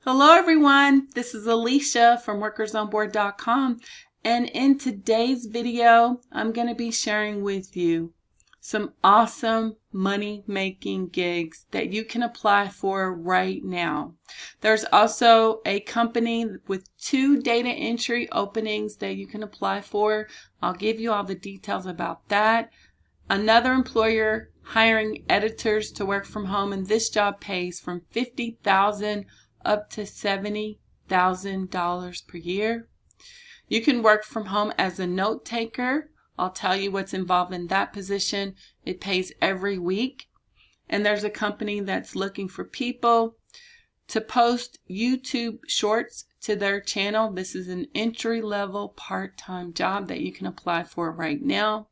Hello everyone, this is Alicia from workersonboard.com, and in today's video I'm going to be sharing with you some awesome money making gigs that you can apply for right now. There's also a company with 2 data entry openings that you can apply for. I'll give you all the details about that. Another employer hiring editors to work from home, and this job pays from $50,000 up to $70,000 per year. You can work from home as a note taker. I'll tell you what's involved in that position. It pays every week. And there's a company that's looking for people to post YouTube shorts to their channel. This is an entry-level part-time job that you can apply for right now.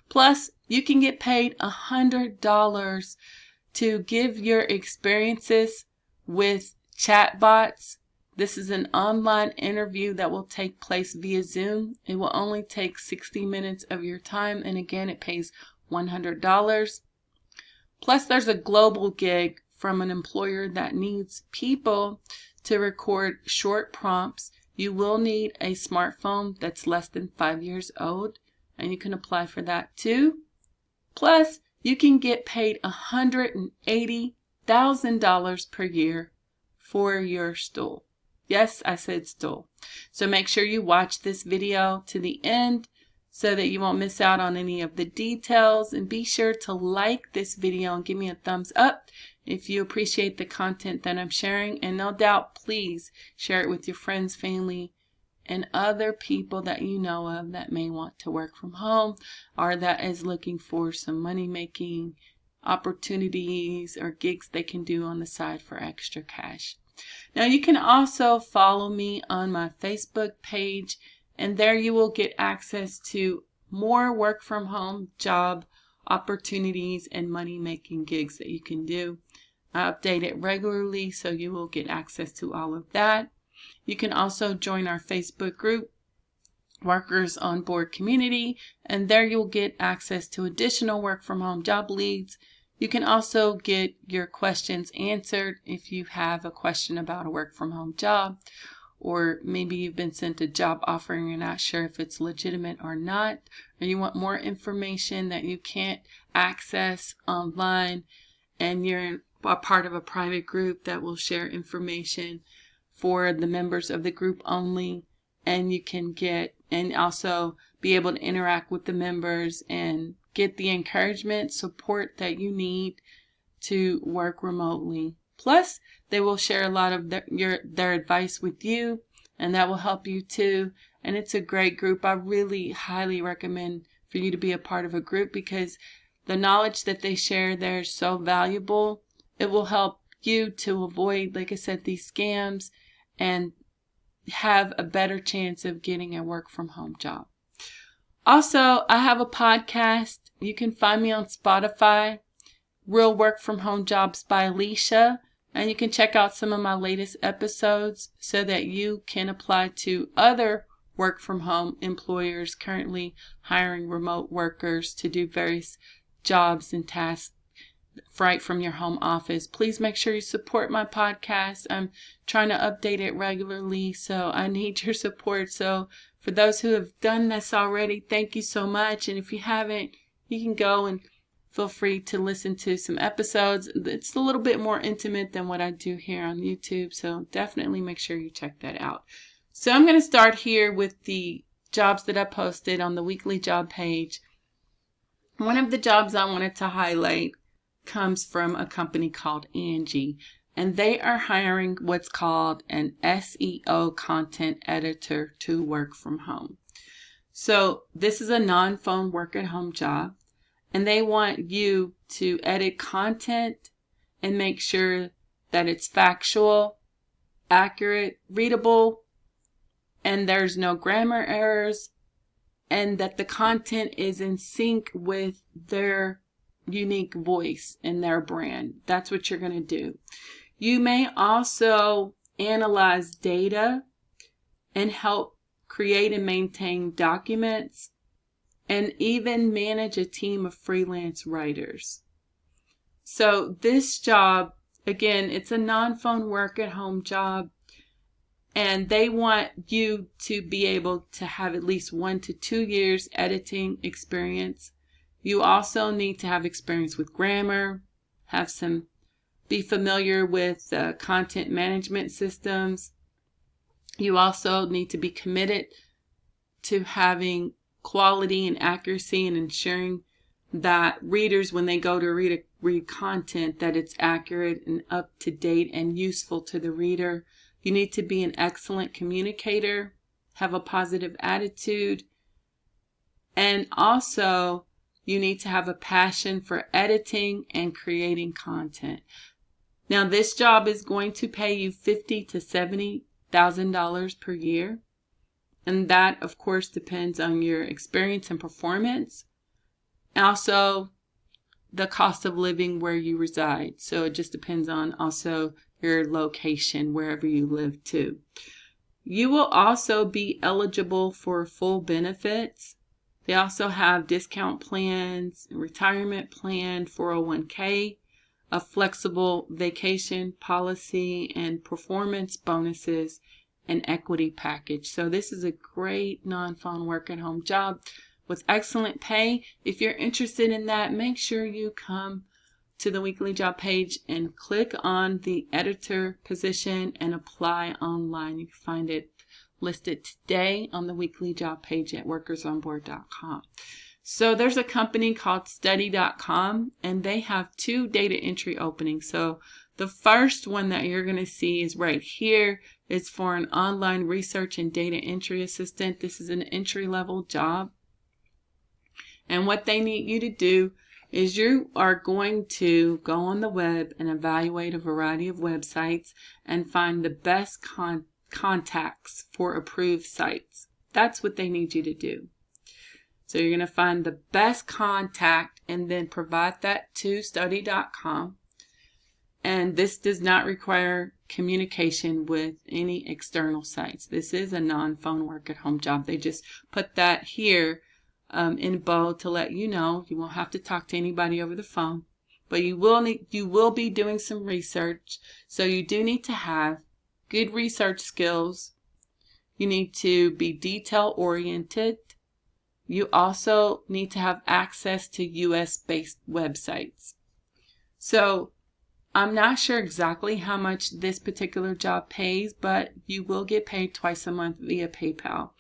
Plus, you can get paid $100 to give your experiences with chatbots. This is an online interview that will take place via Zoom. It will only take 60 minutes of your time, and again, it pays $100. Plus, there's a global gig from an employer that needs people to record short prompts. You will need a smartphone that's less than 5 years old, and you can apply for that too. Plus, you can get paid $180,000 per year for your stool. Yes, I said stool. So make sure you watch this video to the end so that you won't miss out on any of the details, and be sure to like this video and give me a thumbs up if you appreciate the content that I'm sharing, and no doubt please share it with your friends, family, and other people that you know of that may want to work from home or that is looking for some money making opportunities or gigs they can do on the side for extra cash. Now you can also follow me on my Facebook page, and there you will get access to more work from home job opportunities and money making gigs that you can do. I update it regularly, so you will get access to all of that. You can also join our Facebook group, Workers on Board Community, and there you'll get access to additional work from home job leads. You can also get your questions answered if you have a question about a work from home job, or maybe you've been sent a job offer and you're not sure if it's legitimate or not, or you want more information that you can't access online, and you're a part of a private group that will share information for the members of the group only, and you can get and also be able to interact with the members and get the encouragement, support that you need to work remotely. Plus, they will share a lot of their advice with you, and that will help you too. And it's a great group. I really highly recommend for you to be a part of a group, because the knowledge that they share there is so valuable. It will help you to avoid, like I said, these scams and have a better chance of getting a work from home job. Also, I have a podcast. You can find me on Spotify, Real Work From Home Jobs by Alicia, and you can check out some of my latest episodes so that you can apply to other work from home employers currently hiring remote workers to do various jobs and tasks right from your home office. Please make sure you support my podcast. I'm trying to update it regularly, so I need your support. So for those who have done this already, thank you so much. And if you haven't, you can go and feel free to listen to some episodes. It's a little bit more intimate than what I do here on YouTube, so definitely make sure you check that out. So I'm going to start here with the jobs that I posted on the weekly job page. One of the jobs I wanted to highlight comes from a company called Angie, and they are hiring what's called an SEO Content Editor to work from home. So this is a non-phone work at home job, and they want you to edit content and make sure that it's factual, accurate, readable, and there's no grammar errors, and that the content is in sync with their unique voice and their brand. That's what you're going to do. You may also analyze data and help create and maintain documents, and even manage a team of freelance writers. So this job Again, it's a non-phone work at home job, and they want you to be able to have at least 1 to 2 years editing experience. You also need to have experience with grammar, be familiar with content management systems. You also need to be committed to having quality and accuracy and ensuring that readers, when they go to read content, that it's accurate and up to date and useful to the reader. You need to be an excellent communicator, have a positive attitude, and also you need to have a passion for editing and creating content. Now, this job is going to pay you $50,000 to $70,000 per year. And that, of course, depends on your experience and performance. Also, the cost of living where you reside. So it just depends on also your location, wherever you live too. You will also be eligible for full benefits. They also have discount plans, retirement plan, 401k, a flexible vacation policy, and performance bonuses and equity package. So this is a great non-phone work at home job with excellent pay. If you're interested in that, make sure you come to the weekly job page and click on the editor position and apply online. You can find it listed today on the weekly job page at workersonboard.com. So there's a company called study.com, and they have 2 data entry openings. So the first one that you're going to see is right here. It's for an online research and data entry assistant. This is an entry-level job. And what they need you to do is you are going to go on the web and evaluate a variety of websites and find the best contacts for approved sites. That's what they need you to do. So you're going to find the best contact and then provide that to study.com. And this does not require communication with any external sites. This is a non-phone work at home job. They just put that here in bold to let you know. You won't have to talk to anybody over the phone, but you will be doing some research. So you do need to have good research skills. You need to be detail oriented. You also need to have access to US-based websites. So I'm not sure exactly how much this particular job pays, but you will get paid twice a month via PayPal.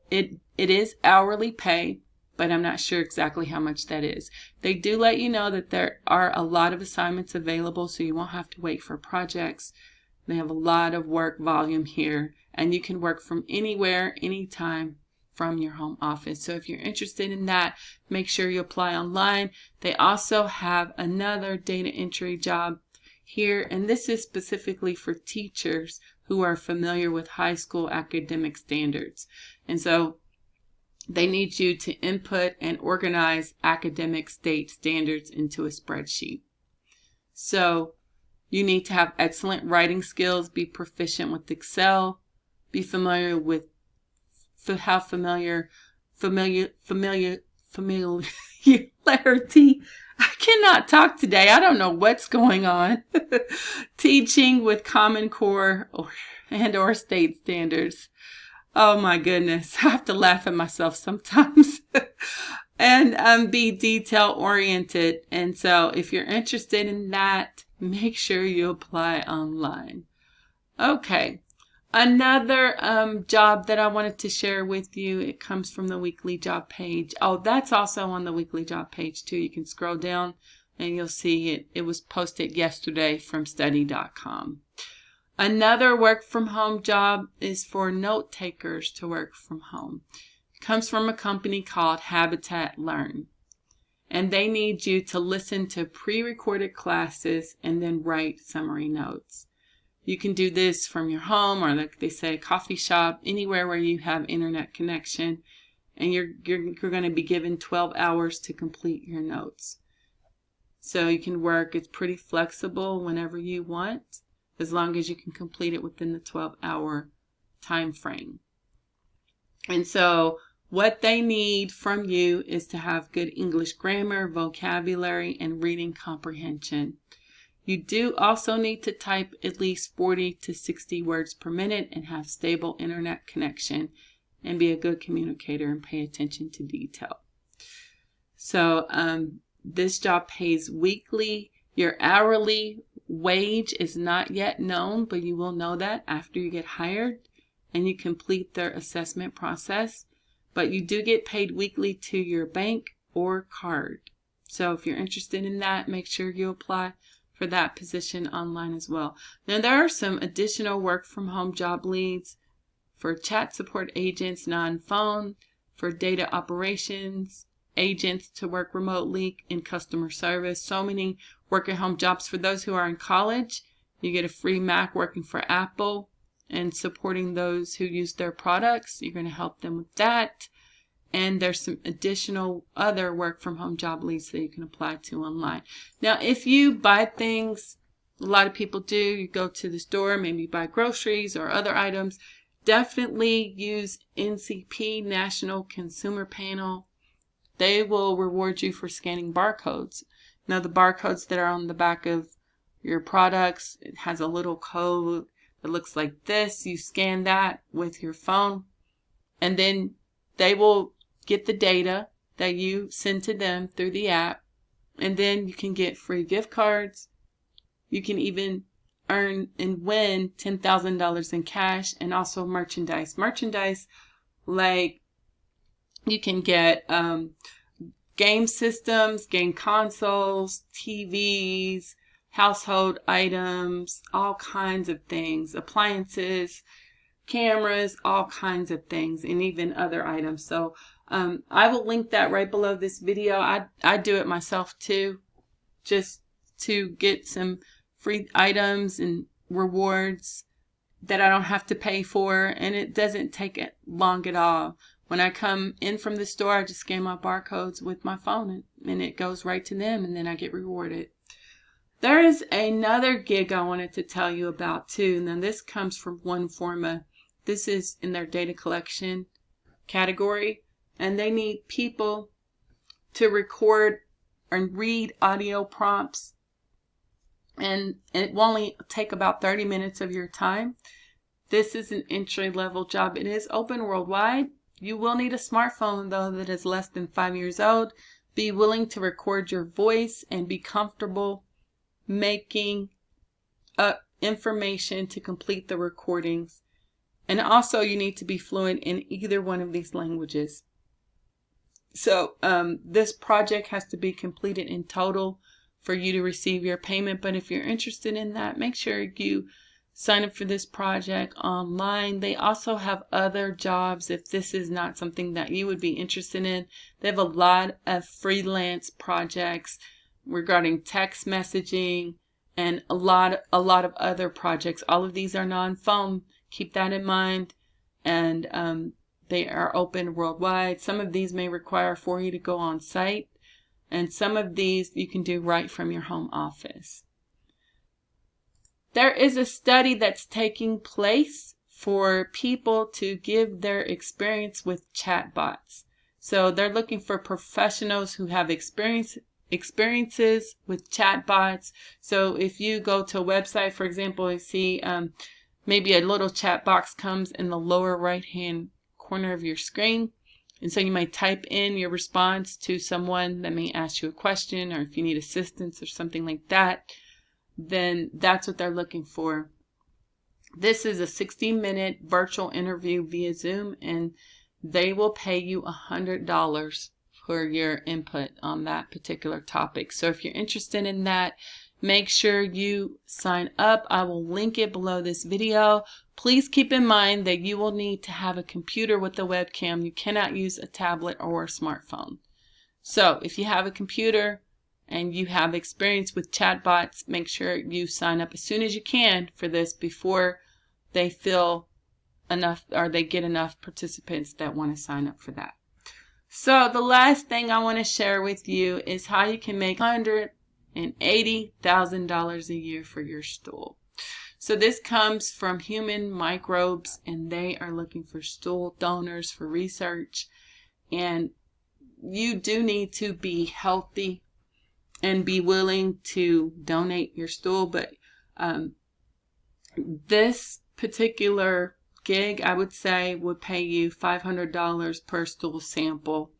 It is hourly pay, but I'm not sure exactly how much that is. They do let you know that there are a lot of assignments available, so you won't have to wait for projects. They have a lot of work volume here, and you can work from anywhere, anytime, from your home office. So if you're interested in that, make sure you apply online. They also have another data entry job here, and this is specifically for teachers who are familiar with high school academic standards. And so they need you to input and organize academic state standards into a spreadsheet. So you need to have excellent writing skills, be proficient with Excel, be familiar with familiarity. I cannot talk today. I don't know what's going on. Teaching with Common Core or state standards. Oh my goodness. I have to laugh at myself sometimes. And be detail oriented. And so if you're interested in that, make sure you apply online. Okay. Another job that I wanted to share with you, it comes from the weekly job page. Oh, that's also on the weekly job page too. You can scroll down and you'll see it. It was posted yesterday from study.com. Another work from home job is for note takers to work from home. It comes from a company called Habitat Learn. And they need you to listen to pre-recorded classes and then write summary notes. You can do this from your home or, like they say, coffee shop, anywhere where you have internet connection. And you're going to be given 12 hours to complete your notes. So you can work, it's pretty flexible whenever you want, as long as you can complete it within the 12-hour time frame. And so what they need from you is to have good English grammar, vocabulary, and reading comprehension. You do also need to type at least 40 to 60 words per minute and have stable internet connection and be a good communicator and pay attention to detail. So this job pays weekly. Your hourly wage is not yet known, but you will know that after you get hired and you complete their assessment process. But you do get paid weekly to your bank or card. So if you're interested in that, make sure you apply for that position online as well. Now there are some additional work from home job leads for chat support agents, non-phone, for data operations agents to work remotely in customer service. So many work at home jobs. For those who are in college, you get a free Mac working for Apple and supporting those who use their products. You're going to help them with that. And there's some additional other work from home job leads that you can apply to online. Now, if you buy things, a lot of people do, you go to the store, maybe buy groceries or other items, definitely use NCP, National Consumer Panel. They will reward you for scanning barcodes. Now, the barcodes that are on the back of your products, it has a little code that looks like this. You scan that with your phone, and then they will get the data that you send to them through the app, and then you can get free gift cards. You can even earn and win $10,000 in cash and also merchandise. Merchandise, like you can get game systems, game consoles, TVs, household items, all kinds of things, appliances, cameras, all kinds of things, and even other items. So I will link that right below this video. I do it myself too, just to get some free items and rewards that I don't have to pay for, and it doesn't take it long at all. When I come in from the store, I just scan my barcodes with my phone, and it goes right to them, and then I get rewarded. There is another gig I wanted to tell you about too. Now this comes from OneForma. This is in their data collection category, and they need people to record and read audio prompts, and it will only take about 30 minutes of your time. This is an entry-level job. It is open worldwide. You will need a smartphone though that is less than 5 years old. Be willing to record your voice and be comfortable making up information to complete the recordings. And also you need to be fluent in either one of these languages. So this project has to be completed in total for you to receive your payment. But if you're interested in that, make sure you sign up for this project online. They also have other jobs if this is not something that you would be interested in. They have a lot of freelance projects regarding text messaging and a lot of other projects. All of these are non-phone. Keep that in mind. And they are open worldwide. Some of these may require for you to go on site, and some of these you can do right from your home office. There is a study that's taking place for people to give their experience with chatbots. So they're looking for professionals who have experiences with chatbots. So if you go to a website, for example, you see maybe a little chat box comes in the lower right hand corner of your screen. And so you might type in your response to someone that may ask you a question, or if you need assistance or something like that, then that's what they're looking for. This is a 60-minute virtual interview via Zoom, and they will pay you $100 for your input on that particular topic. So if you're interested in that, make sure you sign up. I will link it below this video. Please keep in mind that you will need to have a computer with a webcam. You cannot use a tablet or a smartphone. So if you have a computer and you have experience with chatbots, make sure you sign up as soon as you can for this before they fill enough, or they get enough participants that want to sign up for that. So the last thing I want to share with you is how you can make $180,000 a year for your stool. So this comes from Human Microbes, and they are looking for stool donors for research. And you do need to be healthy and be willing to donate your stool. But this particular gig, I would say, would pay you $500 per stool sample.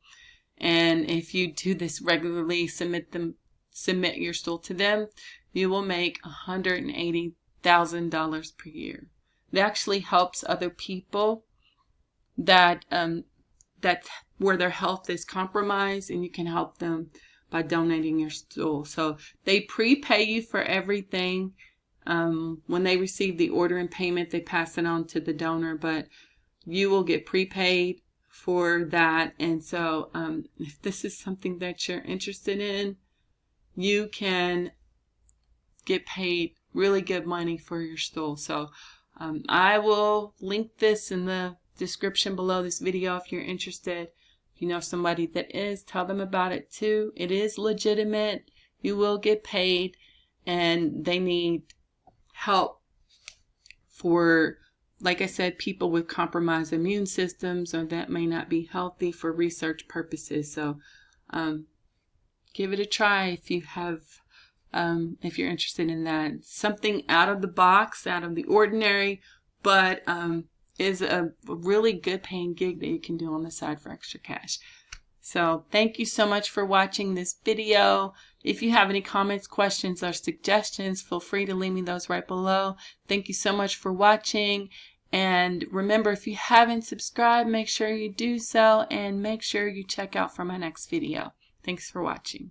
And if you do this regularly, submit your stool to them, you will make $180,000 per year. It actually helps other people that where their health is compromised, and you can help them by donating your stool. So they prepay you for everything. When they receive the order and payment, they pass it on to the donor, but you will get prepaid for that. And so if this is something that you're interested in, you can get paid really good money for your stool. So I will link this in the description below this video if you're interested. If you know somebody that is, tell them about it too. It is legitimate. You will get paid, and they need help for, like I said, people with compromised immune systems or that may not be healthy, for research purposes. So give it a try if you have, if you're interested in that. Something out of the box, out of the ordinary, but is a really good paying gig that you can do on the side for extra cash. So thank you so much for watching this video. If you have any comments, questions, or suggestions, feel free to leave me those right below. Thank you so much for watching. And remember, if you haven't subscribed, make sure you do so, and make sure you check out for my next video. Thanks for watching.